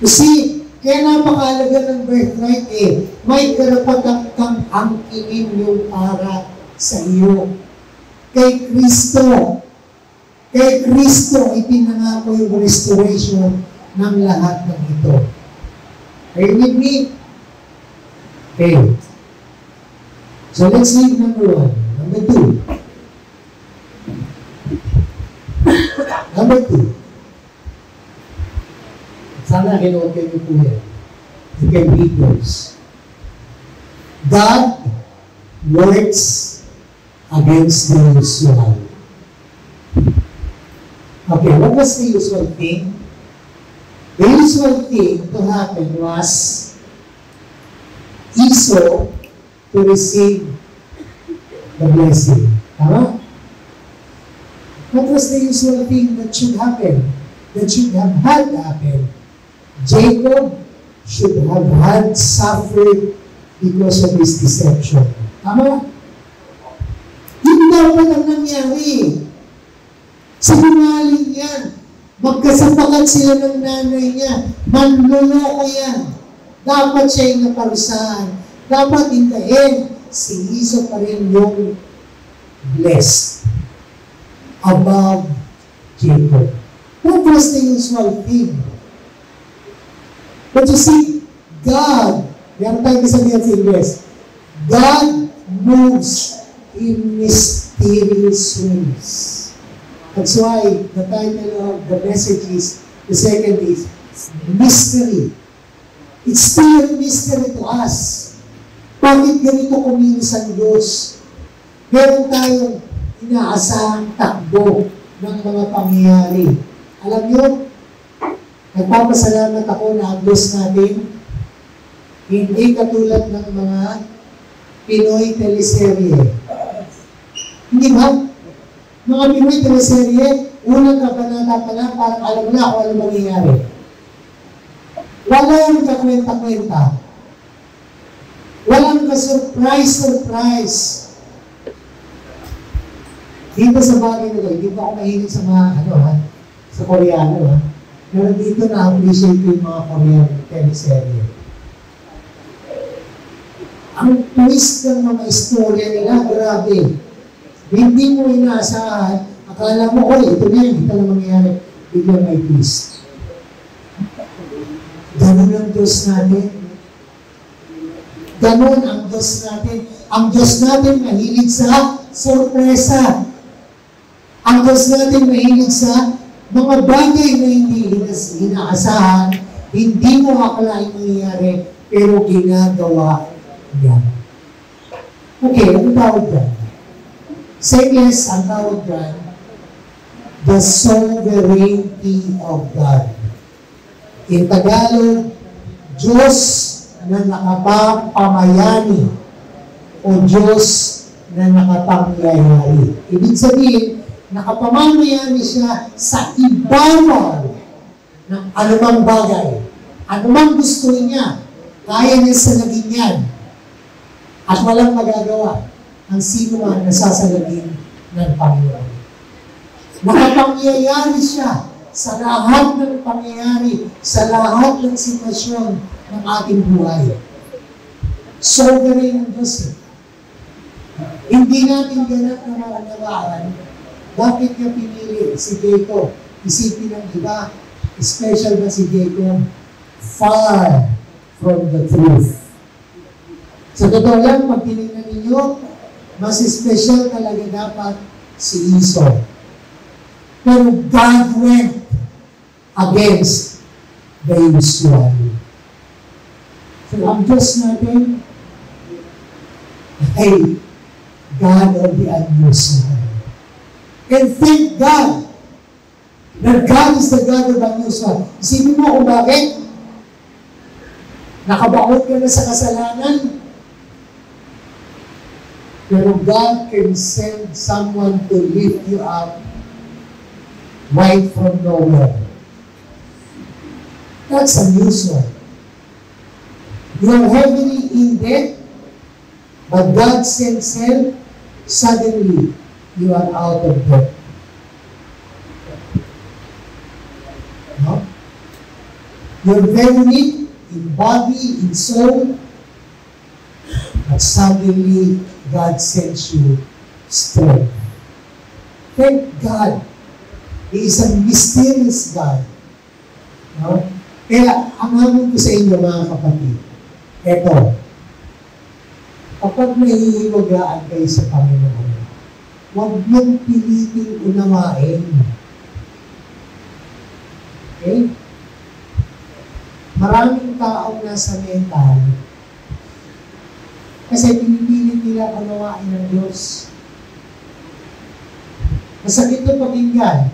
Kasi, kaya napakalaga ng birthright may karapatan kang angkinin yung para sa iyo. Kay Kristo. Kay Kristo, ipinangako yung restoration ng lahat ng ito. Are you with me? Okay. So let's leave number 1. Number 2. Number 2. Sana kinuha niyo po yan. You can read those. God works against the usual. Okay, what was the usual thing? The usual thing to happen was Esau to receive the blessing. Tama? What was the usual thing that should happen? That should have had happen? Jacob should have had suffered because of his deception. Tama? Yun dapat ang nangyari. Sinungaling yan. Magkasapakat sila ng nanay niya. Manluloko yan. Dapat siya yung naparusahan. Dapat in the end, si Esau pa rin yung blessed above Jacob. That was the usual thing. But you see, God, yan tayo kasabihan sa English, God moves in mysterious ways. That's why the title of the message is, the second is, mystery. It's still a mystery to us. Bakit ganito kumilos ang Diyos? Meron tayong inaasahang takbo ng mga pangyayari. Alam nyo, nagpapasalamat ako na ang Diyos natin, hindi katulad ng mga Pinoy teleserye. Hindi ba? Mga Pinoy teleserye, unang kabanata pa lang, parang alam na kung ano mangyayari. Walang kakwenta-kwenta. Walang ka-surprise. Dito sa bagay nito, hindi pa ako mahilig sa mga, sa Koreano, Pero dito na-appreciate ko yung mga Korean teleserye. Ang twist ng mga istorya nila, grabe. Hindi mo inaasahan, akala mo, ito na yun, ito na mangyayari. Biglang may twist. Ganun ang Diyos natin. Ganun ang Diyos natin. Ang Diyos natin mahilig sa sorpresa. Ang Diyos natin mahilig sa mga bagay na hindi inaasahan, hindi mo akalain mangyayari, pero ginagawa niya. Okay, ang tawag dyan? Yes, ang tawag dyan, the sovereignty of God. In Tagalog, Diyos na nakapamayani o Diyos na nakapangyayari. Ibig sabihin, nakapamayani siya sa ibabaw ng anumang bagay. Anumang gusto niya, kaya niya salagin yan. At walang magagawa ang sino man nasasalagin ng Panginoon. Nakapangyayari siya sa lahat ng pangyayari, sa lahat ng sitwasyon ng ating buhay. Sovereign ang Diyos. Hindi natin ganap na maunawaan bakit niya pinili si Jacob. Isipin ng iba, special ba si Jacob? Far from the truth. Sa totoo lang, pag tinignan ninyo, mas special talaga dapat si Esau. Pero God went against the usual. So ang Diyos natin ay God of the unusual. And thank God that God is the God of the unusual. Isipin mo kung bakit? Nakabaot ka na sa kasalanan, pero God can send someone to lift you up right from nowhere. That's unusual. You are heavily in debt, but God sends help, suddenly you are out of debt. No? You're very weak in body, in soul, but suddenly God sends you strength. Thank God. He is a mysterious God. No? Kaya, ang hamon ko sa inyo, mga kapatid, eto, kapag nahihiwagaan kayo sa Panginoon, huwag niyong piliting unawain. Okay? Maraming taong nasa mental kasi pinipilit nila unawain ng Diyos. Masakit ito pakinggan,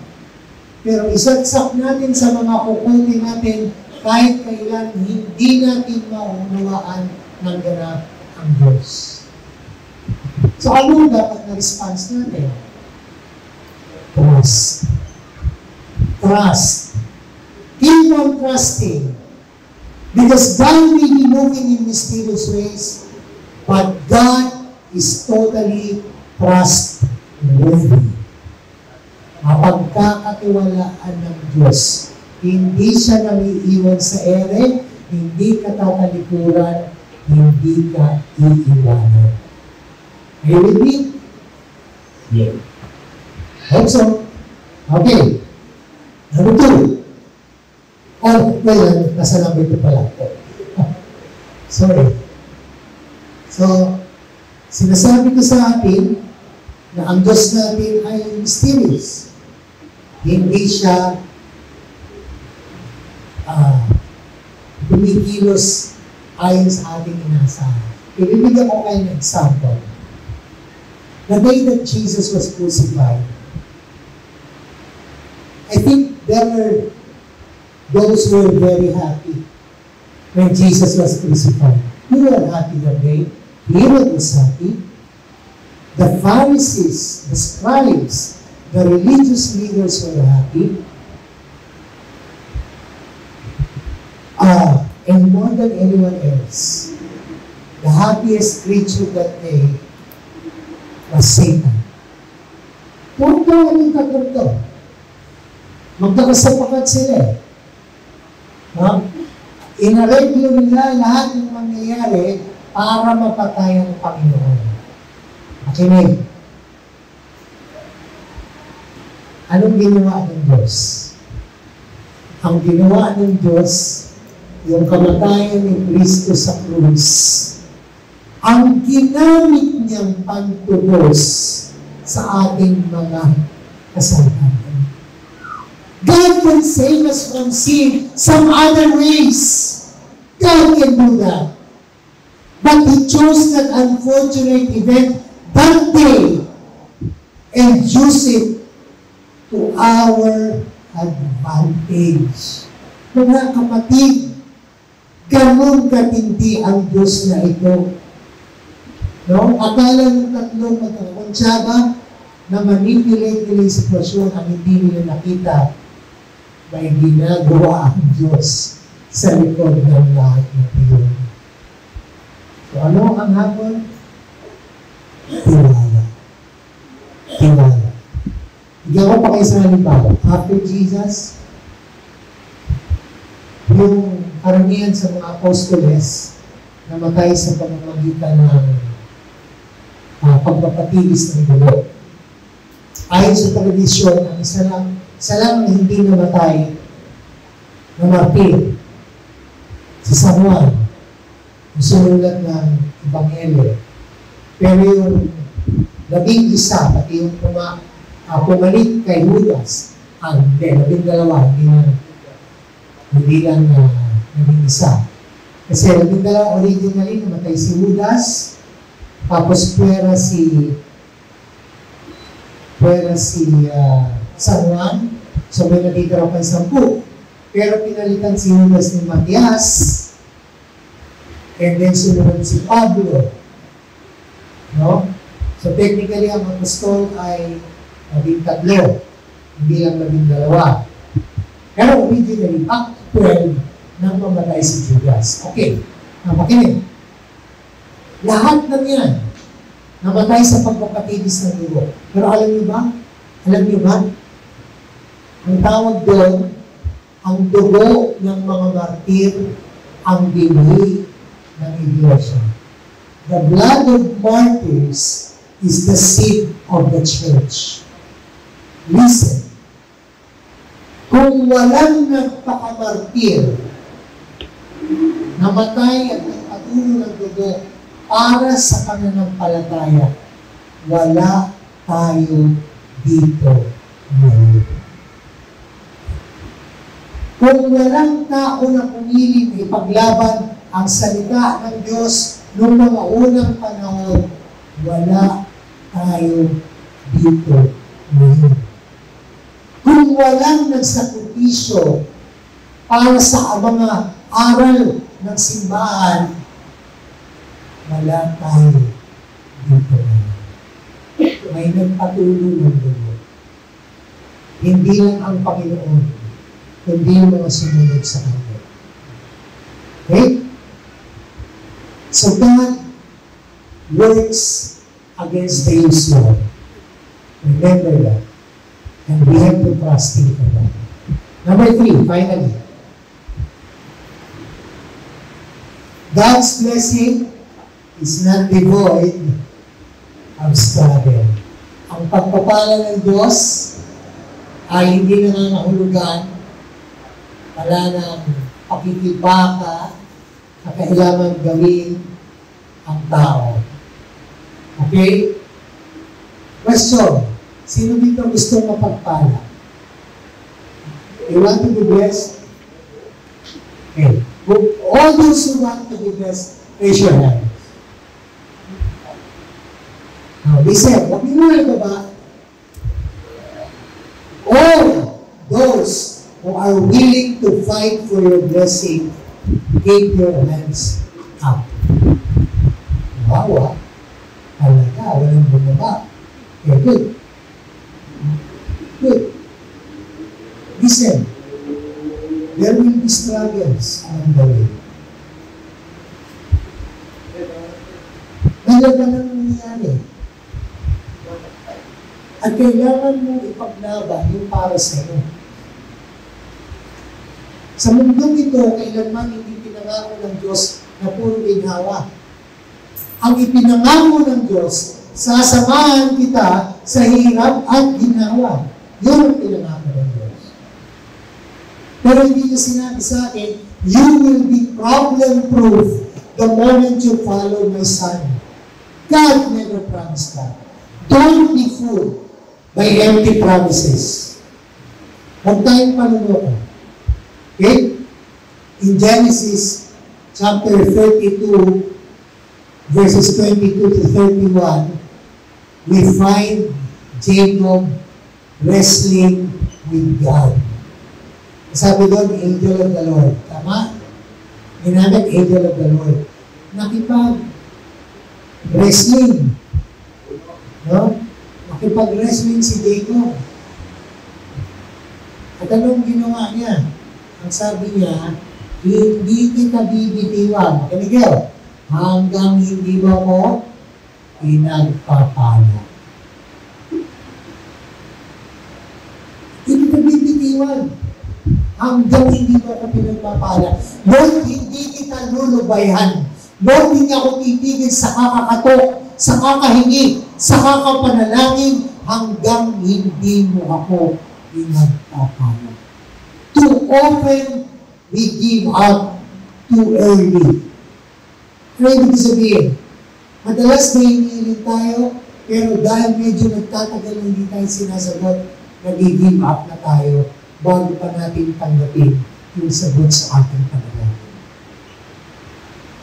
pero isatsak natin sa mga kukunti natin kahit kailan hindi natin maunawaan ng ganap ang Diyos. So ano dapat na response natin? Trust. Trust. Keep on trusting. Because God may be moving in mysterious ways, but God is totally trustworthy. Mapagkakatiwalaan ng Diyos. Hindi siya namiiwan sa ere, hindi ka tatalikuran, hindi ka iiwanan. Are you with me? Yeah. Hope so. Okay. Number 2. Oh, well, nasa number 2 pala. Sorry. So, sinasabi ko sa atin na ang Diyos natin ay mysterious. Hindi siya kumikilos ayon sa ating inasahan. Ibibigyan ko kayo ng example. The day that Jesus was crucified, I think there were those who were very happy when Jesus was crucified. We were happy that day. Herod was happy. The Pharisees, the scribes, the religious leaders were happy. And more than anyone else, the happiest creature that day was Satan. Huwag daw ang tatlong to. Magkakasapakat sila eh. No? Inareglo nila lahat ng mangyayari para mapatay ang Panginoon. Makinig. Anong ginawa ng Diyos? Ang ginawa ng Diyos, yung kamatayan ni Kristo sa krus, ang ginamit niyang pantubos sa ating mga kasalanan. God can save us from sin some other ways. God can do that. But He chose that unfortunate event that day and use it to our advantage. Mga kapatid, ganun katindi ang Diyos na ito. No? Akala ng tatlong magkakonsyaba na manipulate nila yung sitwasyon ang hindi nila nakita, may ginagawa ang Diyos sa likod ng lahat ng iyon. So ano ang hapon? Tiwala. Tiwala. Bigyan ko pa kayo sa halimbawa. After Jesus, yung karamihan sa mga apostoles namatay sa pamamagitan ng pagpapatilis ng dugo. Ayon sa tradisyon, ang isa lang na hindi namatay na martir, si San Juan, yung sumulat ng Ebanghelyo. Pero yung 11, pati yung pumalit kay Judas, hindi, 12, hindi lang naging isa. Kasi 12 originally, namatay si Judas, tapos puwera si San Juan, so may natitira pa 10. Pero pinalitan si Judas ni Matias, and then sunod si Pablo. No? So technically, ang apostol ay 13, hindi lang 12. Pero originally, Act 12, nang mamatay si Judas. Okay, makinig. Lahat ng yan, namatay sa pagpapatilis ng dugo. Pero alam niyo ba? Ang tawag doon ang dugo ng mga martir ang binhi ng iglesia. The blood of martyrs is the seed of the church. Listen, kung walang nagpakamartir, namatay at nagpatulo ng dugo para sa pananampalataya, wala tayo dito ngayon. Kung walang tao na pumili na ipaglaban ang salita ng Diyos noong mga unang panahon, wala tayo dito ngayon. Kung walang nagsakripisyo para sa mga aral ng simbahan, wala tayo dito ngayon. May nagpatuloy ng dugo. Hindi lang ang Panginoon, kundi yung mga sumunod sa Kanya. Okay? So God works against the usual. Remember that. And we have to trust Him for that. Number 3, finally. God's blessing is not devoid of struggle. Ang pagpapala ng Diyos ay hindi nangangahulugan, wala nang pakikibaka na kailangan gawin ang tao. Okay? Question. Sino dito gusto mapagpala? You want to be blessed? Okay. All those who want to be blessed, raise your hand. Now, listen, what you know ba? All those who are willing to fight for your blessing, keep your hands up. Wow, talaga, walang bumaba. Okay, good. Good. Listen, there will be struggles along the way. Talaga nang nangyayari. At kailangan mo ipaglaban yung para sa iyo. Sa mundong ito, kailanman hindi pinangako ng Diyos na puro ginhawa. Ang ipinangako ng Diyos, sasamahan kita sa hirap at ginhawa. Yun ang pinangako ng Diyos. Pero hindi niya sinabi sa akin, you will be problem-proof the moment you follow my son. God never promised that. Don't be fooled by empty promises. Huwag tayong panunoko. Okay? In Genesis chapter 32, verses 22 to 31, we find Jacob wrestling with God. Sabi doon, angel of the Lord. Tama? Ginamit angel of the Lord. Nakipag-wrestling. No? Nakipag-wrestling si Jacob. At anong ginawa niya? Ang sabi niya, hindi kita bibitiwan. Kanigil, hanggang hindi mo ko pinagpapala. Hindi kita bibitiwan. Hanggang hindi mo ko pinagpapala. Lord, hindi kita lulubayhan. Lord, hindi ako titigil sa kakakatok, sa kakahingi, sa kakapanalangin, hanggang hindi mo ako pinagpapala. Too often, we give up too early. Ano ibig sabihin? Madalas nahihilin tayo, pero dahil medyo nagtatagal hindi tayo sinasagot, nag-give up na tayo bago pa natin tanggapin yung sagot sa ating panalangin.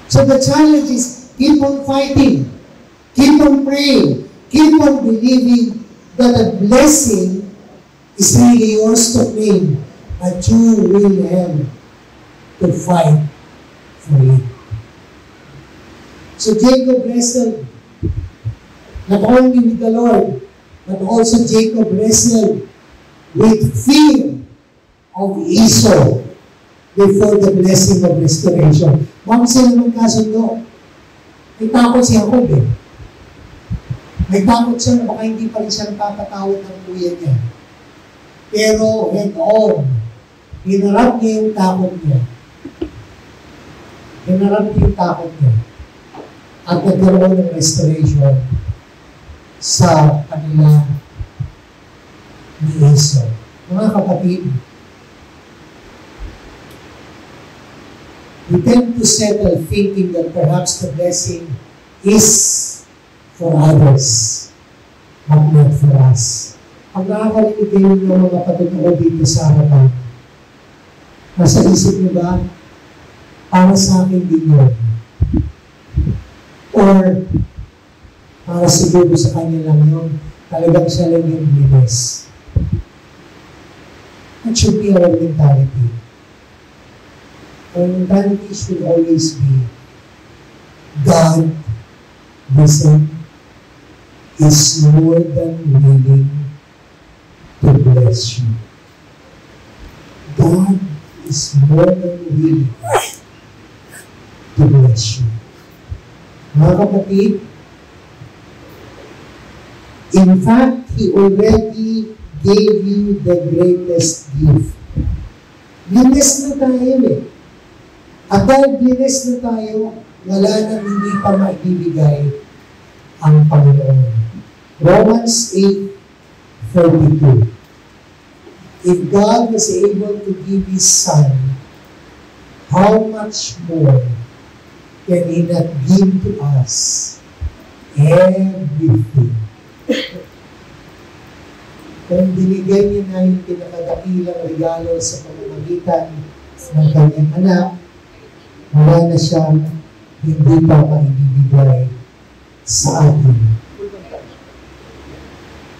So the challenge is, keep on fighting, keep on praying, keep on believing that a blessing is really yours to claim, but you will have to fight for it. So Jacob wrestled not only with the Lord, but also Jacob wrestled with fear of Esau before the blessing of restoration. Bakit sila magkasundo? May takot si Jacob eh. May takot siya na baka hindi pa rin siya napapatawad ng kuya niya. Pero head on, Hinarap niya yung takot niya. Hinarap niya yung takot niya. At nagkaroon ng restoration sa kanila ni Esau. Mga kapatid, we tend to settle thinking that perhaps the blessing is for others, but not for us. Pag nakakarinig kayo ng mga patutuo dito sa harapan, nasa isip niyo ba, para sa akin din yun? Or, para siguro sa kanya lang yun, talagang siya lang yung bless. That should be our mentality. Our mentality should always be, God, listen, is more than willing to bless you. God is more than willing to bless you. Mga kapatid, in fact, He already gave you the greatest gift. Blessed na tayo eh. At dahil blessed na tayo, wala nang hindi pa maibibigay ang Panginoon. Romans 8:42. If God was able to give His Son, how much more can He not give to us everything? Kung binigay niya na yung pinakadakilang regalo sa pamamagitan ng kanyang anak, wala na siyang hindi pa maibibigay sa atin.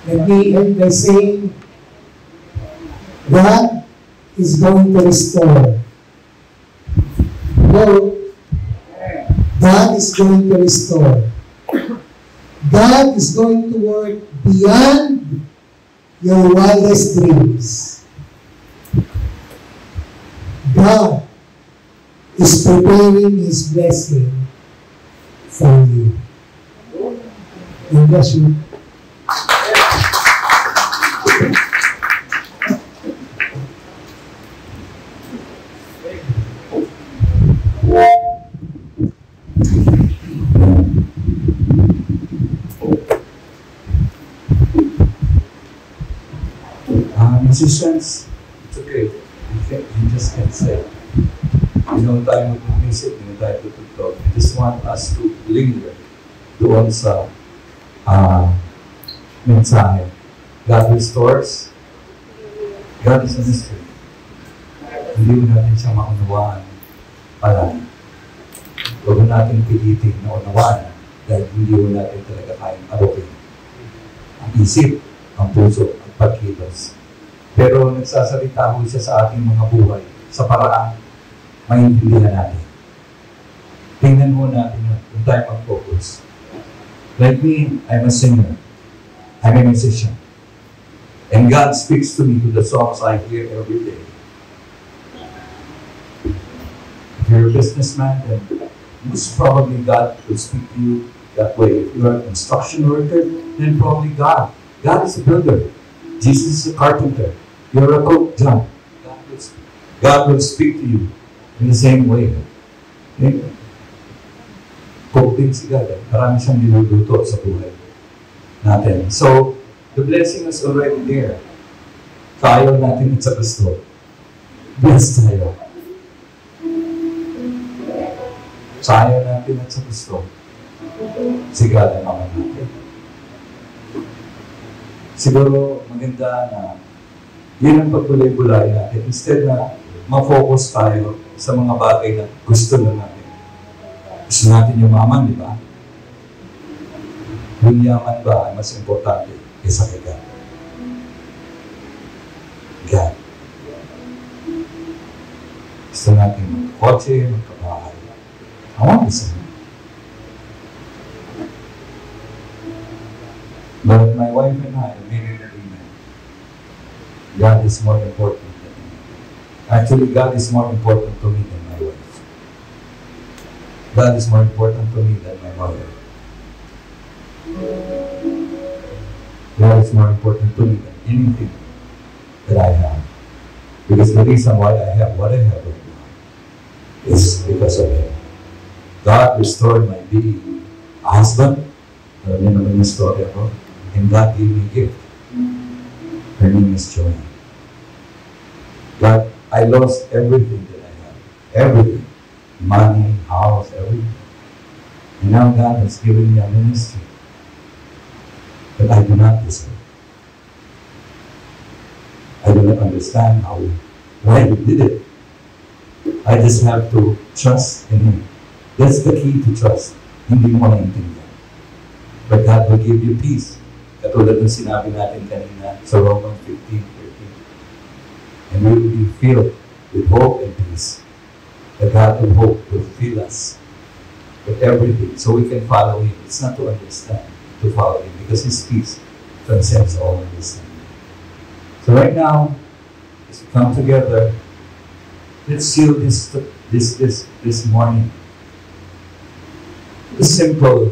Let me end by saying, God is going to restore. Hello? God is going to restore. God is going to work beyond your wildest dreams. God is preparing His blessing for you. God bless you. Musicians, it's okay. You just can't say. You know tayo mag-music, you know tayo tutugtog. I just want us to linger doon sa mensahe. God restores. God is a mystery. Hindi mo natin siya maunawaan palagi. Huwag natin pilitin na unawaan dahil hindi mo natin talaga kayang arukin. Ang isip, ang puso, ang pagkilos. Pero nagsasalita ho siya sa ating mga buhay sa paraan maintindihan natin. Tingnan mo natin yun, kung tayo mag-focus. Like me, I'm a singer. I'm a musician. And God speaks to me to the songs I hear every day. If you're a businessman, then most probably God will speak to you that way. If you're an construction worker, then probably God. God is a builder. Jesus is a carpenter. You're a cook, John. God will speak to you in the same way. Okay? Cook din si God. Marami siyang niluluto sa buhay natin. So, the blessing is already there. Kaya natin at sa gusto. Blessed tayo. Kaya natin at sa gusto. Si God ang naman natin. Siguro maganda na yun ang pagkulay-bulay natin. Instead na ma-focus tayo sa mga bagay na gusto na natin. Gusto natin yumaman, di ba? Yung yaman ba ay mas importante kaysa kay God? God. Gusto natin magkakotse, magkabahay. I want to say. But my wife and I made an agreement. God is more important than me. Actually, God is more important to me than my wife. God is more important to me than my mother. God is more important to me than anything that I have. Because the reason why I have what I have right now is because of Him. God restored my being a husband. Alam niyo naman yung story ako. And God gave me a gift. Her name is Joanne. God, I lost everything that I have. Everything. Money, house, everything. And now God has given me a ministry that I do not deserve. I do not understand why He did it. I just have to trust in Him. That's the key to trust. Hindi mo naiintindihan. But God will give you peace. Katulad ng sinabi natin kanina sa Romans 15:13. And we will be filled with hope and peace. The God of hope will fill us with everything so we can follow Him. It's not to understand, to follow Him, because His peace transcends all understanding. So right now, as we come together, let's seal this morning. The simple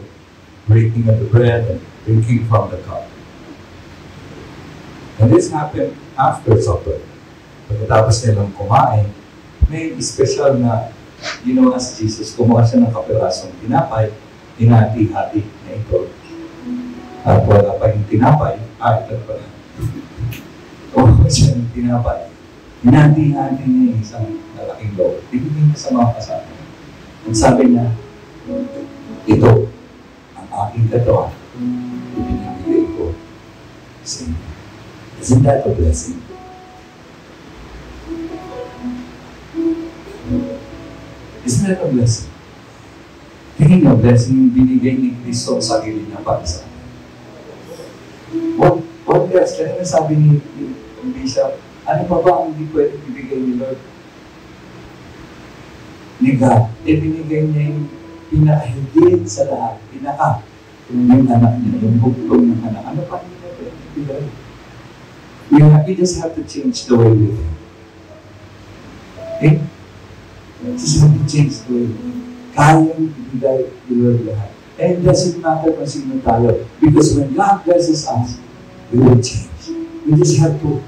breaking of the bread and drinking from the cup. And this happened after supper. Pagkatapos nilang kumain, may special na, as Jesus, kumuha siya ng kapirasong tinapay, hinati-hati na ito. At wala pa yung tinapay, ito pala. Kumuha siya ng tinapay, hinati-hati niya yung isang malaking loaf. Bibigyan niya sa mga kasama. At sabi niya, ito, ang aking katawan, ibinibigay ko sa inyo. Isn't that a blessing? Isn't that a blessing? Tingin niyo, blessing yung binigay ni Kristo sa sarili niya para sa akin. What else? Kaya sabi ni Bishop, ano pa ba ang hindi pwede ibigay ni Lord? Ni God, binigay niya yung pinakahigit sa lahat, yung anak niya, yung bugtong ng anak. Ano pa niya pwede ibigay? We just have to change the way we think. Okay? Just have to change the way we think. Kayang ibigay ni Lord lahat. And it doesn't matter kung sino tayo. Because when God blesses us, we will change. We just have to.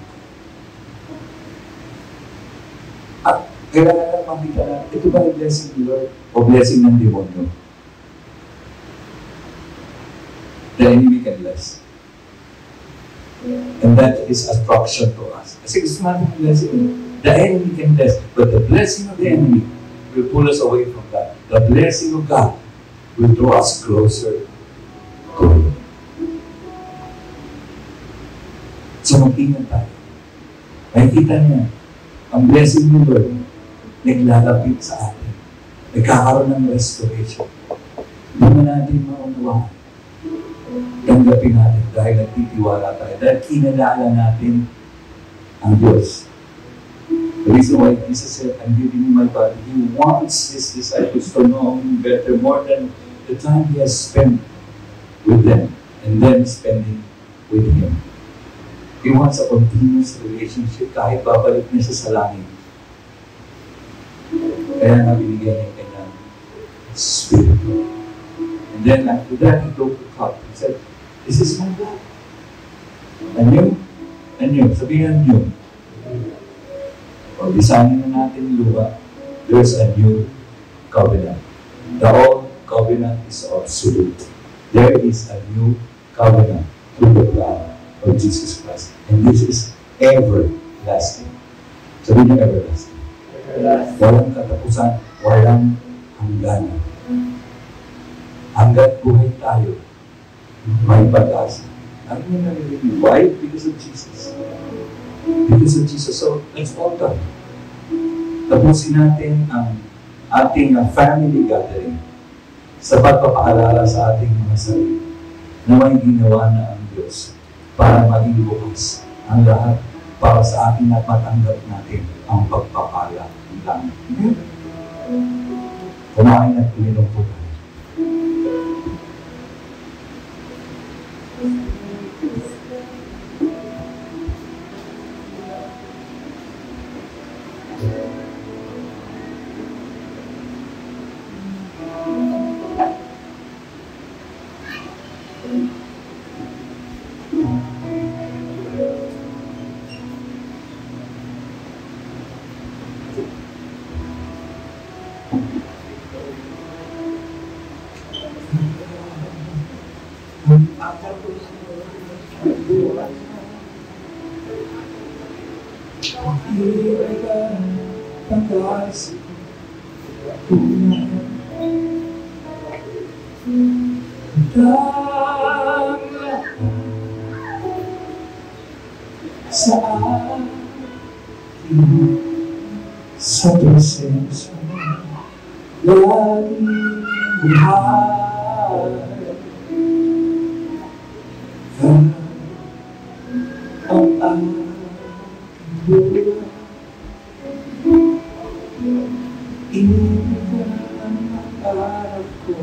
At kailangan lang makita na, ito ba yung blessing ni Lord o blessing ng demonyo? The enemy can bless. And that is attraction to us. Kasi gusto natin yung blessing. The enemy can bless. But the blessing of the enemy will pull us away from God. The blessing of God will draw us closer to Him. So mag-ingat tayo. Makikita niya, ang blessing ni Lord naglalapit sa atin. Nagkakaroon ng restoration. Hindi mo natin maunawaan. Tanggapin natin dahil nagtitiwala tayo. Dahil kinalala natin ang Diyos. The reason why Jesus said, I'm giving you my body. He wants His disciples to know Him better more than the time He has spent with them and them spending with Him. He wants a continuous relationship kahit babalik na siya sa langit. Kaya nga binigyan niya kanyang Spirit. And then after that, He took the cup. He said, this is my blood. Anyo? Sabihin nyo. O, bisahin na natin luha. There's a new covenant. The old covenant is absolute. There is a new covenant through the blood of Jesus Christ. And this is everlasting. Sabihin nyo everlasting. Walang katapusan, walang hangganan. Hanggat buhay tayo, may pag-asa. Ang nyo nalilin. Why? Because of Jesus. Because of Jesus. So, let's all come. Tapusin natin ang ating family gathering sa pagpapaalala sa ating mga sarili na may ginawa na ang Diyos para maging bukas ang lahat para sa ating at matanggap natin ang pagpapala ng langit. Kumain at uminom po tayo. Sa akin, sa presensya laging buhay ka ang aking buhay. Ikaw ang pangarap ko,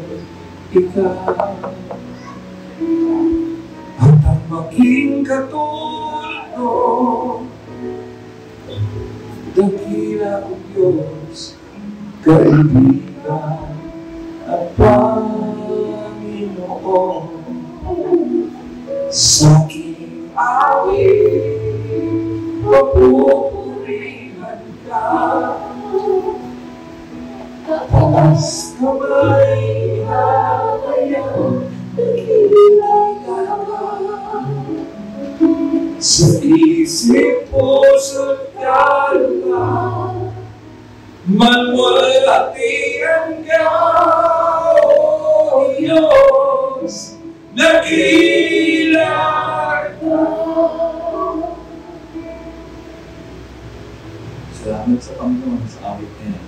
ikaw at ang maging katulad ko. Dakila kong Diyos, kaibigan at Panginoon. Sa aking awit, papupurihan ka. Taas kamay hawayan, dakila ka. Sa isip, puso't kaluluwa, manwalhatian ka, O Diyos, dakila ka. Salamat sa Panginoon sa awit niya.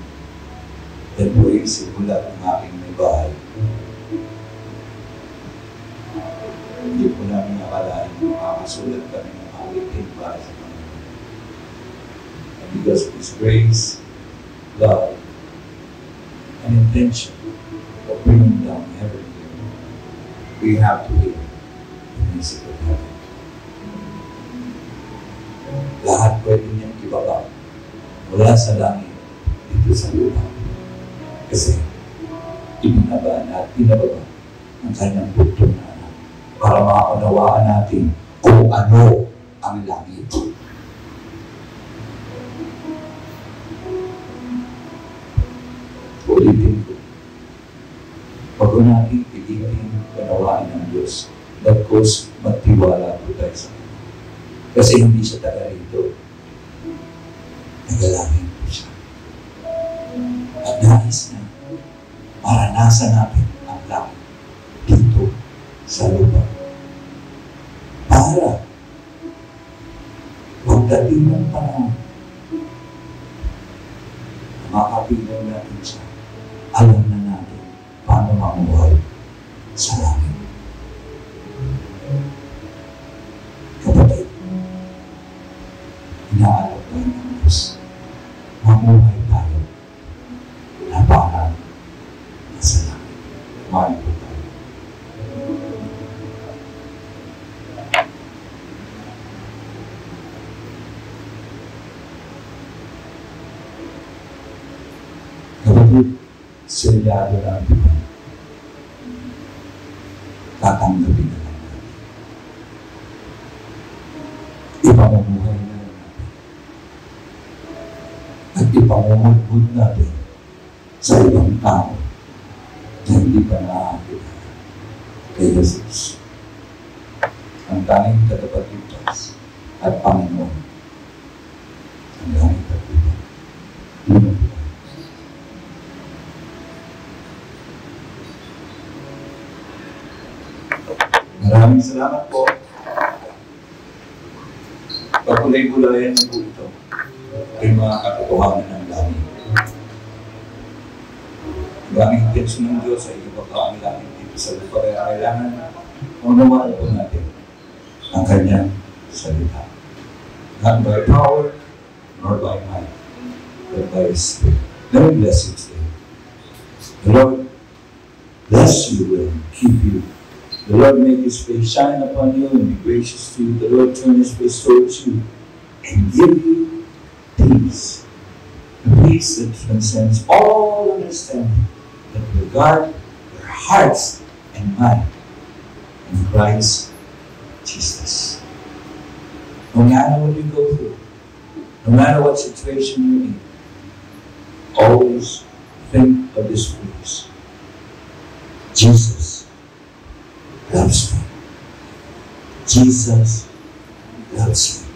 Yan po yung simula ng aking may bahay. Hindi po namin nakalain na makakasulat kami ng awitin para sa Panginoon. And because of His grace, love, and intention of bringing down heaven here, we have to live in the midst of heaven. Lahat pwede niyang ibaba mula sa langit dito sa lupa. Kasi ibinaba at pinababa ang kanyang bugtong na anak para maunawaan natin kung ano ang langit. Ulitin ko. Pag natin pilitin panawaan ng Diyos, bagkus magtiwala po tayo sa Kanya. Kasi hindi siya taga rito. Nagalangin po siya. At nais na maranasan natin ang langit dito sa lupa. Para pagdating ng panahon, makapilang natin siya. Alam na natin paano mamuhay sa langit. Kapatid, inaalok tayo ng Diyos. Mamuhay tayo na parang nasa langit. Mahal po tayo. Kapatid, selyado na ang Panginoon. Tatanggapin na lang natin. Ipamumuhay na lang natin. At ipamumudbud natin sa ibang tao na hindi pa nakakilala kay Jesus. Ang tanging tagapagligtas at Panginoon. Ang tanging tagapagligtas. Yun ang buhay. Maraming salamat po. Pagkulay-gulayan na po ito ay mga katotohanan ng langit. Ang aming intensyon ng Diyos ay ibaba ang langit dito sa lupa. Kaya kailangan unawaan po natin ang kanyang salita. Not by power, nor by might, but by His Spirit. Let me bless you today. The Lord bless you and keep you. The Lord make His face shine upon you and be gracious to you. The Lord turn His face towards you and give you peace. The peace that transcends all understanding, that will guard your hearts and mind in Christ Jesus. No matter what you go through, no matter what situation you're in, always think of this place. Jesus loves me. Jesus loves me.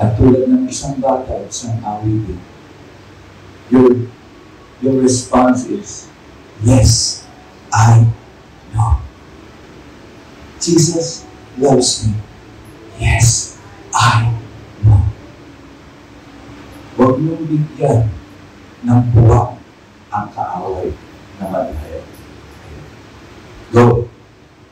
At tulad ng isang bata, isang awitin, your response is, yes, I know. Jesus loves me. Yes, I know. Huwag mong bigyan ng buwak ang kaaway na malaya. Go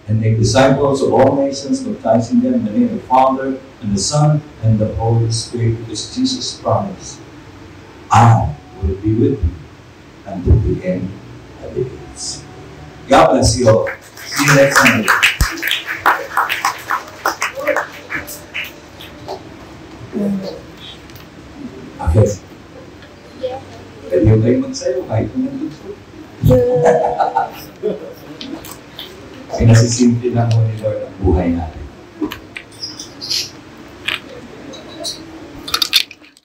and make disciples of all nations, baptizing them in the name of the Father, and the Son, and the Holy Spirit, because Jesus promised, I will be with you until the end of the days. God bless you all. See you next Sunday. Okay. Pwede yung kayo magsayo kahit kung nandun po. Kasi nasisimple lang mo ni Lord ang buhay natin.